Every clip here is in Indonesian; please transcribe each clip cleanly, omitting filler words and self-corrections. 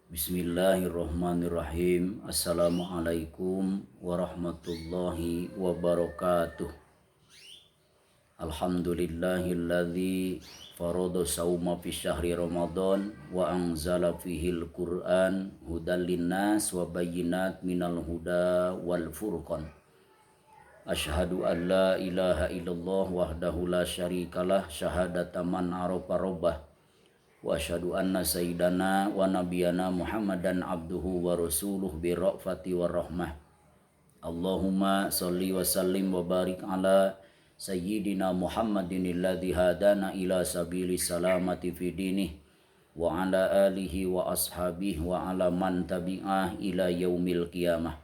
Bismillahirrahmanirrahim. Assalamualaikum warahmatullahi wabarakatuh. Alhamdulillahilladzi farada sauma fi syahri Ramadan wa anzala fihil Qur'an hudal linnas wa bayyinat minal huda wal furqan. Asyhadu an la ilaha illallah wahdahu la syarikalah syahadatan man arafa rabbah. Wa asyhadu anna sayyidana wa nabiyana Muhammadan abduhu wa rasuluh bi ra'fati wa rahmah. Allahumma salli wa sallim wa barik ala sayyidina Muhammadin alladhi hadana ila sabili salamati fi dinih wa ala alihi wa ashabihi wa ala man tabi'ah ila yaumil qiyamah.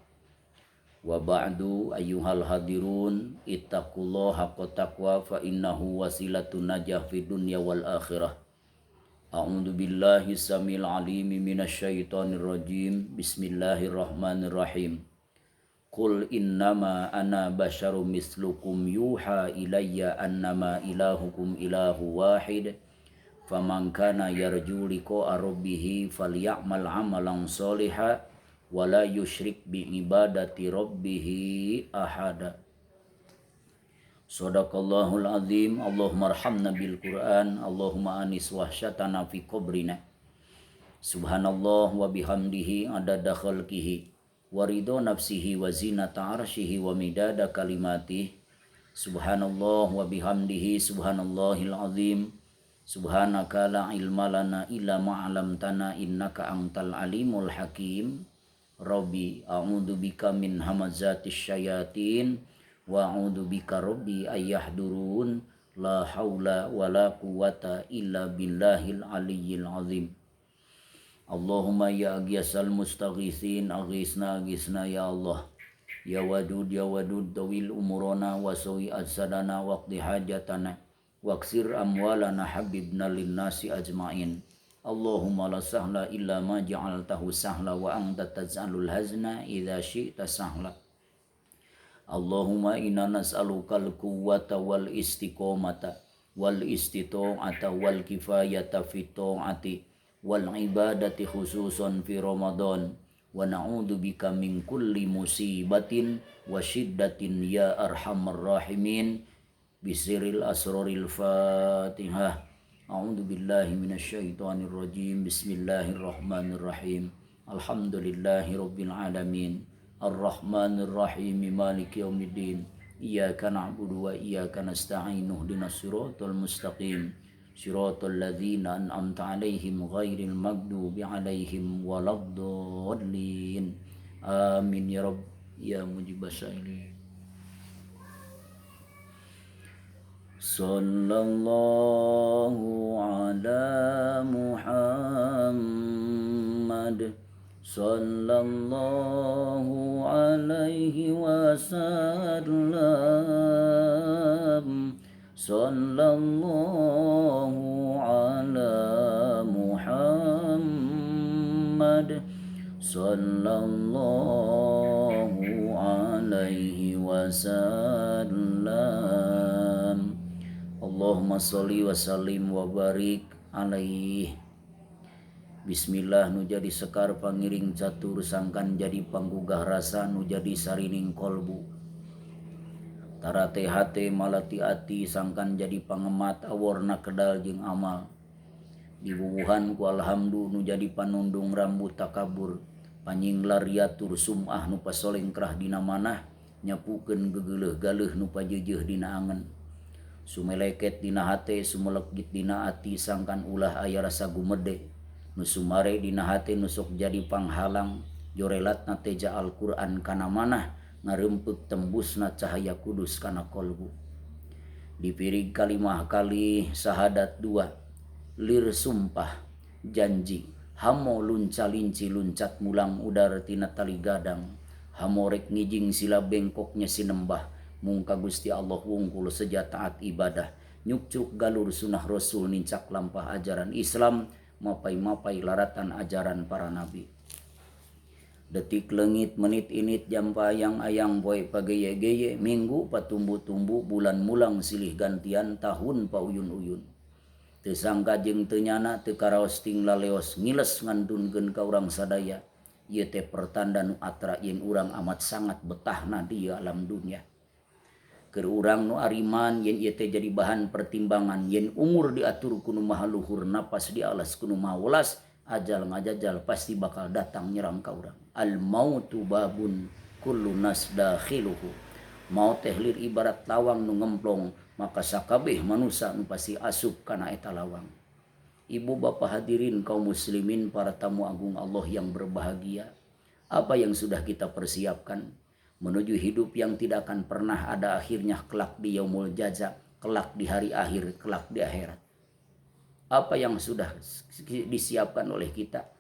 Wa ba'du ayyuhal hadirun ittaqullaha haqqa taqwa fa innahu wasilatun najah fid dunya wal akhirah. A'udzu billahi samil alimi minasyaitonir rajim. Bismillahirrahmanirrahim. Qul innama ana basyarum mislukum yuha ilayya annama ilahukum ilahu wahid. Faman kana yarju liqa'a rabbih falyamal amalan sholihan wa la yusyrik bi ibadati rabbih ahada. Sadaqallahul azim. Allahumma arhamna bil Qur'an. Allahumma anis wahsyatana fi qabrina. Subhanallah wa bihamdihi adada khalqihi wa ridha nafsihi wa zinata arsyihi wa midada kalimatihi. Subhanallah wa bihamdihi subhanallahil azim. Subhanaka la ilma lana illa ma 'allamtana innaka antal alimul hakim. Rabbi a'udzu bika min hamazatis syayatin wa a'udzu bika rabbi ayyahdurun. La haula wala quwata illa billahil aliyyil azim. Allahumma ya aghiyasal mustaghithin aghisna ya Allah. Ya wadud tawil umurana wa sawi ajsadana waqdi hajatana waqsir amwalana habibna linnasi ajmain. Allahumma la sahla illa ma ja'altahu sahla wa anta taj'alul hazna idza syi'ta sahla. Allahumma inna nas'alukal quwwata wal istiqomata wal istita'ata wal kifayata fit ta'ati wal ibadati khususan fi Ramadan wa na'udzu bika min kulli musibatin wa syiddatin ya arhamar rahimin. Bisiril asraril Fatihah. A'udzu billahi minasyaitonir rajim. Bismillahirrahmanirrahim. Alhamdulillahi rabbil alamin. Ar-Rahmanir Rahim Maliki Yaumiddin. Iyyaka na'budu wa iyyaka nasta'in. Ihdinas siratal mustaqim. Siratal ladzina an'amta 'alaihim ghairil maghdubi 'alaihim waladdallin. Amin ya rabb ya mujibas sa'ilin. Sallallahu ala Muhammad sallallahu alaihi wasallam. Sallallahu ala Muhammad sallallahu alaihi wasallam. Allahumma sholli wa sallim wa barik alaihi. Bismillah nu jadi sekar pangiring catur sangkan jadi panggugah rasa nu jadi sarining kolbu. Tarate hate malati ati sangkan jadi pangemat aworna kedal jeung amal. Dibubuhan ku alhamdu nu jadi panundung rambut takabur. Panyinglar yatur sum'ah nu pasolengkrah dina manah. Nyapukeun gegeuleuh-galeuh nu pajeujeuh dina angen. Sumeleket dina hate sumelekgit dina ati sangkan ulah aya rasa gumede. Nu sumare dina hate nu sok jadi panghalang jorelatna teja Al-Qur'an kana manah ngareumpeup tembusna cahaya kudus kana kolbu. Dipirig kalimah kali sahadat dua lir sumpah janji hamo lunca-linci luncat mulang udar tina tali gadang hamo rek ngijing sila bengkoknya sinembah mungka Gusti Allah wungkul seja taat ibadah nyukcuk galur sunah rasul nincak lampah ajaran Islam mapai-mapai laratan ajaran para nabi. Detik lengit menit init jam payang ayang boy pageye-geye minggu patumbu-tumbu bulan mulang silih gantian tahun pauyun-uyun. Teu sangka jeung teu nyana teu karaos ting laleos ngiles ngandunkeun ka urang sadaya. Ieu teh pertanda nu atra yen urang amat sangat betahna di alam dunia. Keur urang nu ariman yen ieu teh jadi bahan pertimbangan yen umur diatur ku nu maha luhur napas dialas ku nu maha welas ajal ngajajal pasti bakal datang nyerang ka urang. Al mautu babun kullu nas dakhiluhu. Maut teh lir ibarat lawang nu ngemplong maka sakabeh manusia nu pasti asup kana eta lawang. Ibu bapak hadirin kaum muslimin para tamu agung Allah yang berbahagia. Apa yang sudah kita persiapkan menuju hidup yang tidak akan pernah ada akhirnya kelak di yaumul jaza, kelak di hari akhir, kelak di akhirat. Apa yang sudah disiapkan oleh kita?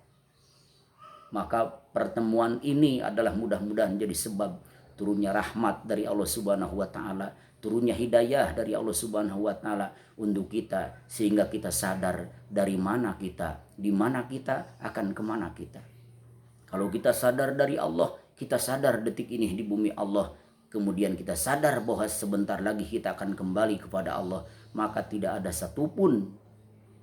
Maka pertemuan ini adalah mudah-mudahan jadi sebab turunnya rahmat dari Allah Subhanahu wa taala, turunnya hidayah dari Allah Subhanahu wa taala untuk kita sehingga kita sadar dari mana kita, di mana kita, akan kemana kita. Kalau kita sadar dari Allah, kita sadar detik ini di bumi Allah, kemudian kita sadar bahwa sebentar lagi kita akan kembali kepada Allah, maka tidak ada satupun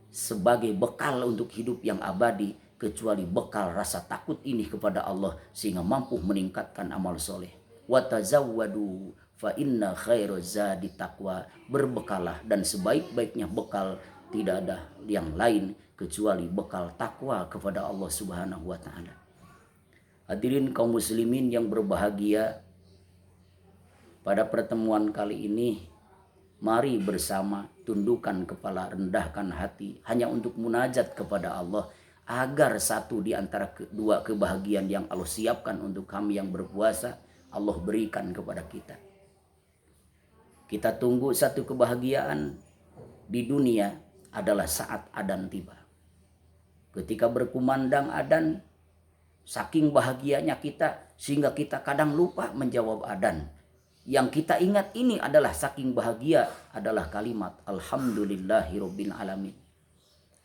sebagai bekal untuk hidup yang abadi kecuali bekal rasa takut ini kepada Allah sehingga mampu meningkatkan amal soleh. Wa tazawwadu fa inna khairaz zadi taqwa. Berbekalah dan sebaik-baiknya bekal tidak ada yang lain kecuali bekal takwa kepada Allah Subhanahu wa taala. Hadirin kaum muslimin yang berbahagia, pada pertemuan kali ini mari bersama tundukkan kepala, rendahkan hati hanya untuk munajat kepada Allah agar satu di antara kedua kebahagiaan yang Allah siapkan untuk kami yang berpuasa Allah berikan kepada kita. Kita tunggu satu kebahagiaan di dunia adalah saat adzan tiba. Ketika berkumandang adzan, saking bahagianya kita sehingga kita kadang lupa menjawab adzan. Yang kita ingat ini adalah saking bahagia adalah kalimat alhamdulillahirabbil alamin.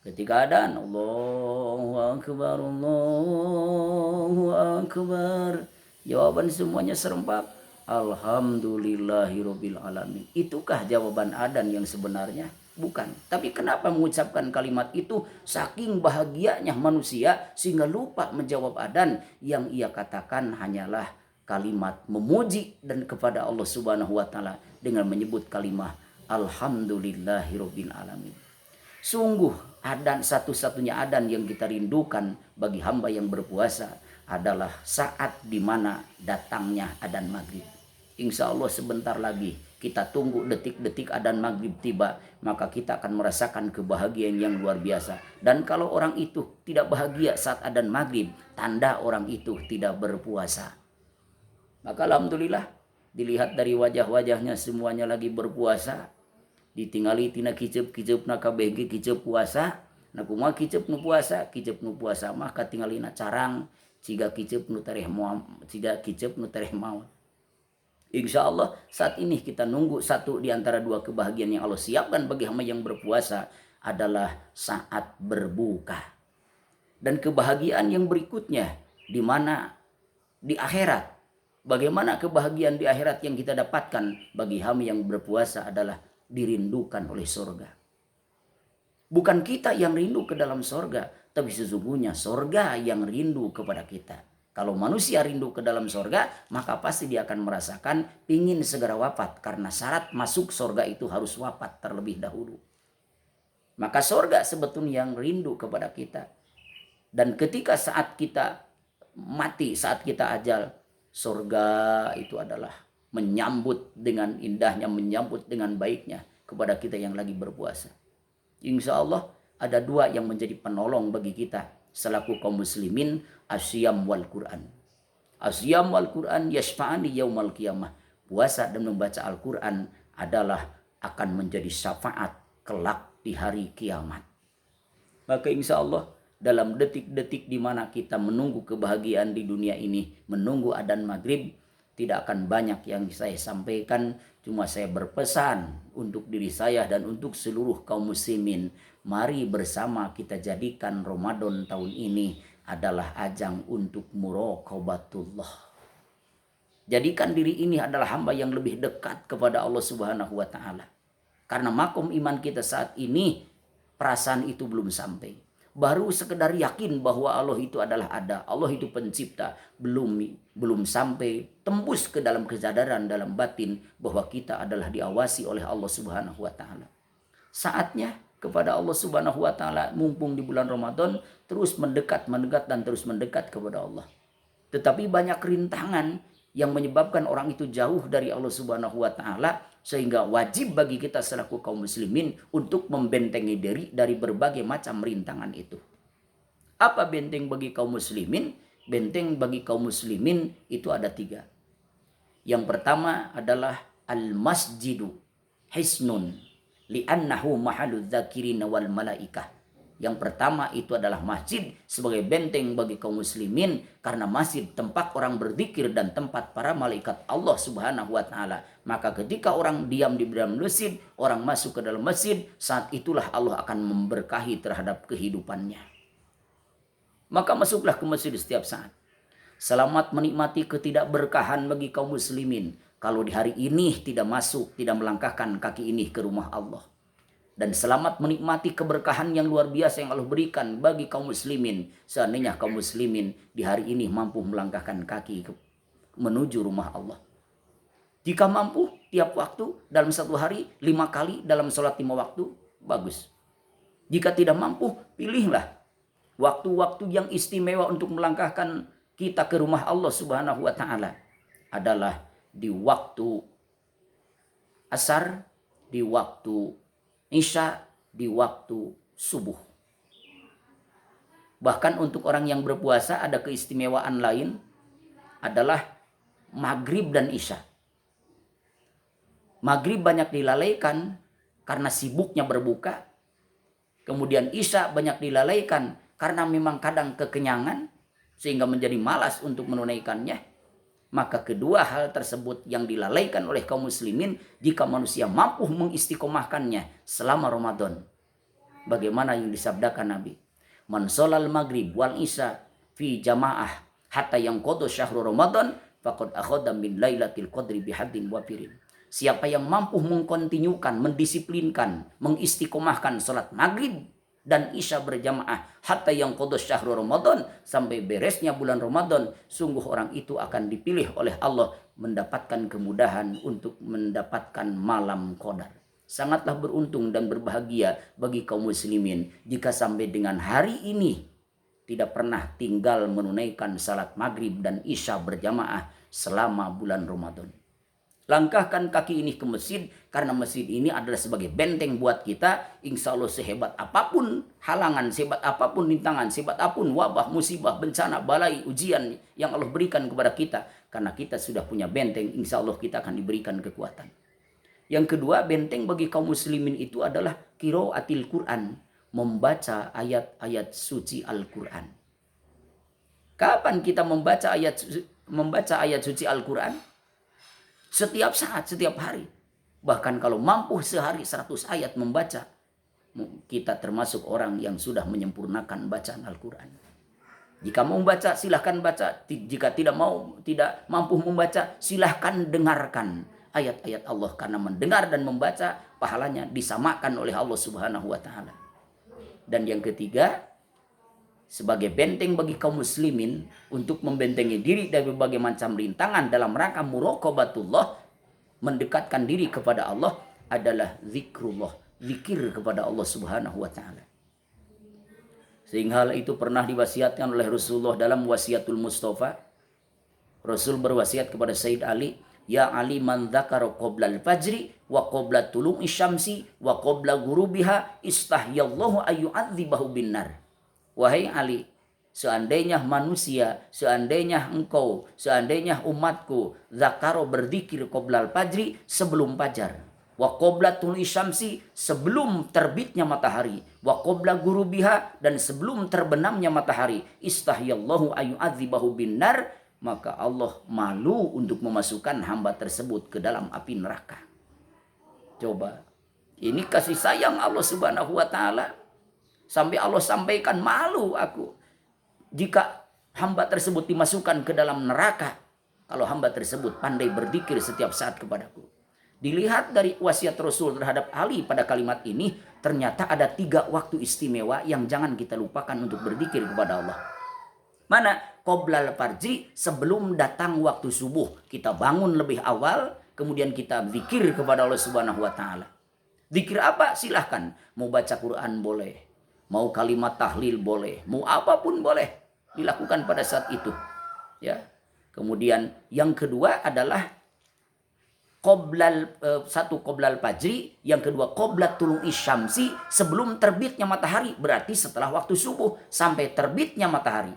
Ketika adzan Allahu akbar Allahu akbar, jawaban semuanya serempak alhamdulillahirabbil alamin. Itukah jawaban adzan yang sebenarnya? Bukan. Tapi kenapa mengucapkan kalimat itu saking bahagianya manusia sehingga lupa menjawab adzan? Yang ia katakan hanyalah kalimat memuji dan kepada Allah Subhanahu wa taala dengan menyebut kalimat alhamdulillahirabbil alamin. Sungguh adzan satu-satunya adzan yang kita rindukan bagi hamba yang berpuasa adalah saat di mana datangnya adzan maghrib. Insya Allah sebentar lagi kita tunggu detik-detik adzan maghrib tiba, maka kita akan merasakan kebahagiaan yang luar biasa. Dan kalau orang itu tidak bahagia saat adzan maghrib, tanda orang itu tidak berpuasa. Maka alhamdulillah dilihat dari wajah-wajahnya semuanya lagi berpuasa. Ditingali tina kicep-kicep na kabeh kicep puasa. Na kumaha kicep nu puasa mah katingalina carang ciga kicep nu tareh maot. Insya Allah saat ini kita nunggu satu di antara dua kebahagiaan yang Allah siapkan bagi hamba yang berpuasa adalah saat berbuka. Dan kebahagiaan yang berikutnya di mana di akhirat. Bagaimana kebahagiaan di akhirat yang kita dapatkan bagi hamba yang berpuasa adalah dirindukan oleh sorga. Bukan kita yang rindu ke dalam sorga, tapi sesungguhnya sorga yang rindu kepada kita. Kalau manusia rindu ke dalam sorga, maka pasti dia akan merasakan ingin segera wafat. Karena syarat masuk sorga itu harus wafat terlebih dahulu. Maka sorga sebetulnya yang rindu kepada kita. Dan ketika saat kita mati, saat kita ajal, sorga itu adalah menyambut dengan indahnya, menyambut dengan baiknya kepada kita yang lagi berpuasa. Insya Allah ada dua yang menjadi penolong bagi kita selaku kaum muslimin, asyam wal Quran. Asyam wal Quran yashfa'ani yaumal qiyamah. Puasa dan membaca Al-Quran adalah akan menjadi syafaat kelak di hari kiamat. Maka insya Allah dalam detik-detik di mana kita menunggu kebahagiaan di dunia ini, menunggu adzan maghrib, tidak akan banyak yang saya sampaikan. Cuma saya berpesan untuk diri saya dan untuk seluruh kaum muslimin. Mari bersama kita jadikan Ramadan tahun ini adalah ajang untuk muraqabatullah. Jadikan diri ini adalah hamba yang lebih dekat kepada Allah Subhanahu wa taala. Karena makom iman kita saat ini perasaan itu belum sampai. Baru sekedar yakin bahwa Allah itu adalah ada, Allah itu pencipta, belum sampai tembus ke dalam kesadaran dalam batin bahwa kita adalah diawasi oleh Allah Subhanahu wa taala. Saatnya kepada Allah Subhanahu wa taala, mumpung di bulan Ramadan, terus mendekat dan terus mendekat kepada Allah. Tetapi banyak rintangan yang menyebabkan orang itu jauh dari Allah Subhanahu wa taala, sehingga wajib bagi kita selaku kaum muslimin untuk membentengi diri dari berbagai macam rintangan itu. Apa benteng bagi kaum muslimin? Benteng bagi kaum muslimin itu ada 3. Yang pertama adalah al-masjidu hisnun li'annahu mahaludz dzakirin wal malaikah. Yang pertama itu adalah masjid sebagai benteng bagi kaum muslimin, karena masjid tempat orang berzikir dan tempat para malaikat Allah Subhanahu wa taala. Maka ketika orang diam di dalam masjid, orang masuk ke dalam masjid, saat itulah Allah akan memberkahi terhadap kehidupannya. Maka masuklah ke masjid setiap saat. Selamat menikmati ketidakberkahan bagi kaum muslimin kalau di hari ini tidak masuk, tidak melangkahkan kaki ini ke rumah Allah. Dan selamat menikmati keberkahan yang luar biasa yang Allah berikan bagi kaum muslimin seandainya kaum muslimin di hari ini mampu melangkahkan kaki menuju rumah Allah. Jika mampu tiap waktu dalam satu hari 5 kali dalam sholat 5 waktu, bagus. Jika tidak mampu, pilihlah waktu-waktu yang istimewa untuk melangkahkan kita ke rumah Allah Subhanahu wa taala adalah di waktu asar, di waktu isya, di waktu subuh. Bahkan untuk orang yang berpuasa ada keistimewaan lain, adalah maghrib dan isya. Maghrib banyak dilalaikan karena sibuknya berbuka. Kemudian isya banyak dilalaikan karena memang kadang kekenyangan sehingga menjadi malas untuk menunaikannya. Maka kedua hal tersebut yang dilalaikan oleh kaum muslimin, jika manusia mampu mengistiqomahkannya selama Ramadan. Bagaimana yang disabdakan Nabi? Man sholal maghrib wal isya fi jamaah hatta yanqadha syahrul Ramadan faqad akhadha min lailatil qadri bihaddin wafirin. Siapa yang mampu mengkontinyukan, mendisiplinkan, mengistiqomahkan salat maghrib dan isya berjamaah hatta yang qadha syahrul Ramadan, sampai beresnya bulan Ramadan, sungguh orang itu akan dipilih oleh Allah mendapatkan kemudahan untuk mendapatkan malam qadar. Sangatlah beruntung dan berbahagia bagi kaum muslimin jika sampai dengan hari ini tidak pernah tinggal menunaikan salat maghrib dan isya berjamaah selama bulan Ramadan. Langkahkan kaki ini ke masjid, karena masjid ini adalah sebagai benteng buat kita. Insya Allah sehebat apapun halangan, sehebat apapun rintangan, sehebat apapun wabah, musibah, bencana, balai, ujian yang Allah berikan kepada kita, karena kita sudah punya benteng, insya Allah kita akan diberikan kekuatan. Yang kedua, benteng bagi kaum muslimin itu adalah qiraatil Quran, membaca ayat-ayat suci Al-Quran. Kapan kita membaca ayat suci Al-Quran? Setiap saat, setiap hari. Bahkan kalau mampu sehari 100 ayat membaca, kita termasuk orang yang sudah menyempurnakan bacaan Al-Quran. Jika mau membaca, silahkan baca. Jika tidak mampu membaca, silahkan dengarkan ayat-ayat Allah. Karena mendengar dan membaca, pahalanya disamakan oleh Allah Subhanahu wa ta'ala. Dan yang ketiga, sebagai benteng bagi kaum muslimin untuk membentengi diri dari berbagai macam rintangan dalam rangka muraqabatullah, mendekatkan diri kepada Allah, adalah zikrullah, zikir kepada Allah Subhanahu wa taala. Sehingga hal itu pernah diwasiatkan oleh Rasulullah dalam wasiatul Mustafa. Rasul berwasiat kepada Sayyid Ali, ya Ali, man dzakara qabla al-fajri wa qabla tulu'i syamsi wa qabla ghurubiha istahyallahu ayyu'adzibahu binnar. Wahai Ali, seandainya manusia, seandainya engkau, seandainya umatku, zakaro berzikir qoblal fajri, sebelum fajar, wa qobla tulu'i syamsi, sebelum terbitnya matahari, wa qobla gurubiha, dan sebelum terbenamnya matahari, istahyallahu ayyu'adzibahu binnar, maka Allah malu untuk memasukkan hamba tersebut ke dalam api neraka. Coba, ini kasih sayang Allah Subhanahu wa ta'ala. Sampai Allah sampaikan, malu aku jika hamba tersebut dimasukkan ke dalam neraka, kalau hamba tersebut pandai berzikir setiap saat kepadaku. Dilihat dari wasiat Rasul terhadap Ali pada kalimat ini, ternyata ada 3 waktu istimewa yang jangan kita lupakan untuk berzikir kepada Allah. Mana? Qoblal fajri, sebelum datang waktu subuh. Kita bangun lebih awal, kemudian kita zikir kepada Allah Subhanahu wa taala. Zikir apa? Silahkan. Mau baca Quran boleh, mau kalimat tahlil boleh, mau apapun boleh dilakukan pada saat itu. Ya. Kemudian yang kedua adalah satu qoblal fajri, yang kedua qoblat tulu'i syamsi, sebelum terbitnya matahari, berarti setelah waktu subuh sampai terbitnya matahari.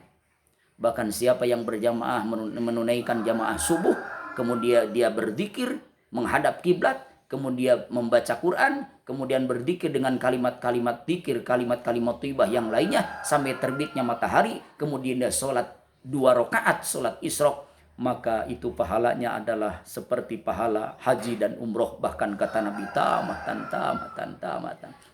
Bahkan siapa yang berjamaah menunaikan jamaah subuh, kemudian dia berzikir menghadap kiblat, kemudian membaca Quran, kemudian berzikir dengan kalimat-kalimat zikir, kalimat-kalimat thayyibah yang lainnya sampai terbitnya matahari, kemudian dia sholat 2 rakaat sholat isyraq, maka itu pahalanya adalah seperti pahala haji dan umroh. Bahkan kata Nabi, tamatan.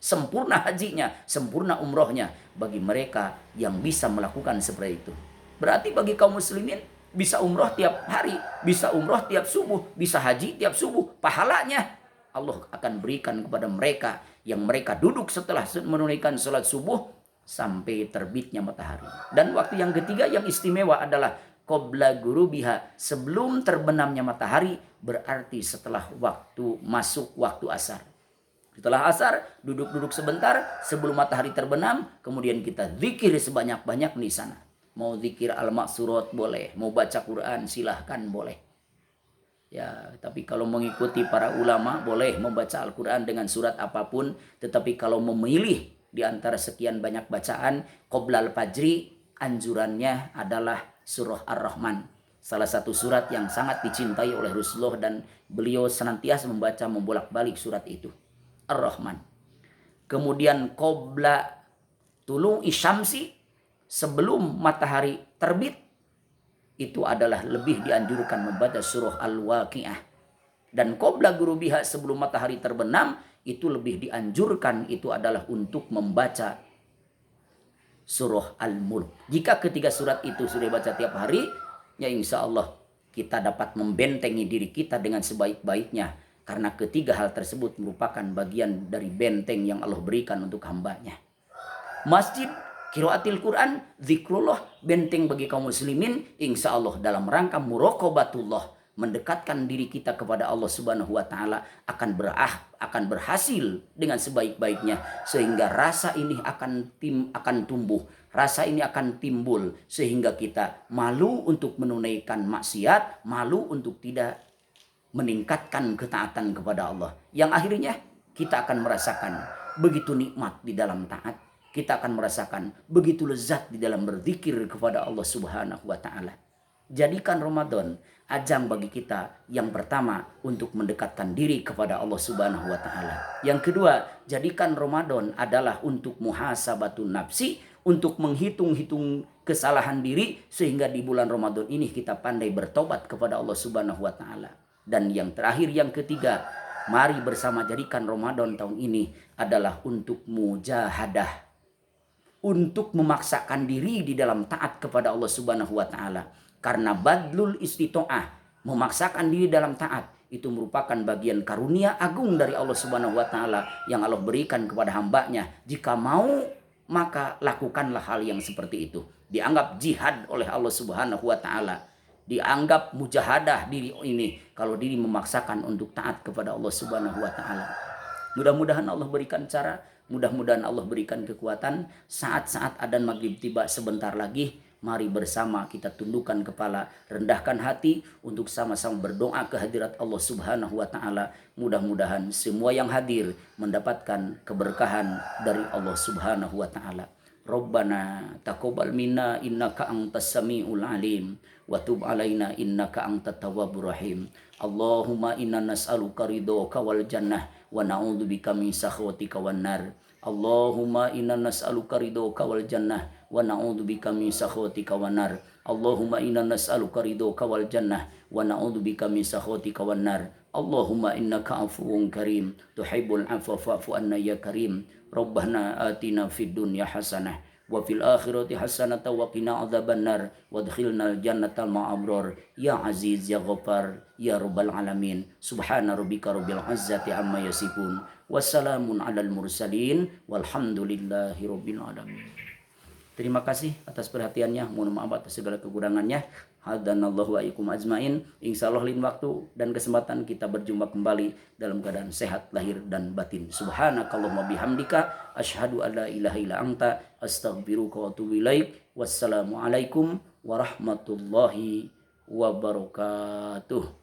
Sempurna hajinya, sempurna umrohnya bagi mereka yang bisa melakukan seperti itu. Berarti bagi kaum muslimin bisa umroh tiap hari, bisa umroh tiap subuh, bisa haji tiap subuh. Pahalanya Allah akan berikan kepada mereka yang mereka duduk setelah menunaikan sholat subuh sampai terbitnya matahari. Dan waktu yang ketiga yang istimewa adalah qobla gurubiha, sebelum terbenamnya matahari, berarti setelah waktu masuk waktu asar. Setelah asar, duduk-duduk sebentar sebelum matahari terbenam, kemudian kita zikir sebanyak-banyak di sana. Mau zikir al-maksurat boleh, mau baca Quran silahkan boleh. Ya, tapi kalau mengikuti para ulama boleh membaca Al-Quran dengan surat apapun, tetapi kalau memilih di antara sekian banyak bacaan qoblal fajri, anjurannya adalah surah Ar-Rahman. Salah satu surat yang sangat dicintai oleh Rasulullah dan beliau senantiasa membaca membolak-balik surat itu. Ar-Rahman. Kemudian qobla tulu'i syamsi, sebelum matahari terbit, itu adalah lebih dianjurkan membaca surah Al-Waqiah. Dan qobla gurubiha, sebelum matahari terbenam, itu lebih dianjurkan, itu adalah untuk membaca surah Al-Mulk. Jika ketiga surat itu sudah baca tiap hari, ya insya Allah kita dapat membentengi diri kita dengan sebaik-baiknya. Karena ketiga hal tersebut merupakan bagian dari benteng yang Allah berikan untuk hambanya. Masjid, qiraatil Quran, zikrullah, benteng bagi kaum muslimin, insya Allah dalam rangka muraqabatullah, mendekatkan diri kita kepada Allah Subhanahu wa taala, akan berhasil dengan sebaik-baiknya, sehingga rasa ini akan tumbuh, rasa ini akan timbul, sehingga kita malu untuk menunaikan maksiat, malu untuk tidak meningkatkan ketaatan kepada Allah, yang akhirnya kita akan merasakan begitu nikmat di dalam taat, kita akan merasakan begitu lezat di dalam berzikir kepada Allah Subhanahu wa taala. Jadikan Ramadan ajang bagi kita yang pertama untuk mendekatkan diri kepada Allah Subhanahu wa taala. Yang kedua, jadikan Ramadan adalah untuk muhasabatun nafsi, untuk menghitung-hitung kesalahan diri, sehingga di bulan Ramadan ini kita pandai bertobat kepada Allah Subhanahu wa taala. Dan yang terakhir, yang ketiga, mari bersama jadikan Ramadan tahun ini adalah untuk mujahadah, untuk memaksakan diri di dalam taat kepada Allah Subhanahu wa taala. Karena badlul istito'ah, memaksakan diri dalam taat, itu merupakan bagian karunia agung dari Allah Subhanahu wa taala yang Allah berikan kepada hambanya. Jika mau, maka lakukanlah hal yang seperti itu. Dianggap jihad oleh Allah Subhanahu wa taala. Dianggap mujahadah diri ini kalau diri memaksakan untuk taat kepada Allah Subhanahu wa taala. Mudah-mudahan Allah berikan cara, mudah-mudahan Allah berikan kekuatan. Saat-saat adzan maghrib tiba sebentar lagi, mari bersama kita tundukkan kepala, rendahkan hati untuk sama-sama berdoa ke hadirat Allah Subhanahu wa taala. Mudah-mudahan semua yang hadir mendapatkan keberkahan dari Allah Subhanahu wa taala. Rabbana taqabbal minna innaka antas samiul alim wa tub alaina innaka antat tawwabur rahim. Allahumma inna nas'aluka ridhaka wal jannah wa na'udzubika min sakhatika wan nar. Allahumma inna nas'aluka ridhaka wal jannah wa na'udzubika min sakhatika wan nar. Allahumma inna nas'aluka ridhaka wal jannah wa na'udzubika min sakhatika wan nar. Allahumma innaka afuwun karim tuhibbul afwa fa'fu anna ya karim. Rabbana atina fid dunya hasanah wa fil akhirati hasanatan wa qina adzabannar wadkhilnal jannatal ma'abror ya aziz ya ghaffar ya rabbal alamin. Subhana rabbika rabbil izzati amma yasifun wassalamun alal mursalin walhamdulillahi rabbil alamin. Terima kasih atas perhatiannya. Mohon maaf atas segala kekurangannya. Hadanallahu wa iyyakum ajmain. Insyaallah lain waktu dan kesempatan kita berjumpa kembali dalam keadaan sehat lahir dan batin. Subhanakallahumma bihamdika asyhadu an la ilaha illa anta astaghfiruka wa atubu ilaik. Wassalamualaikum warahmatullahi wabarakatuh.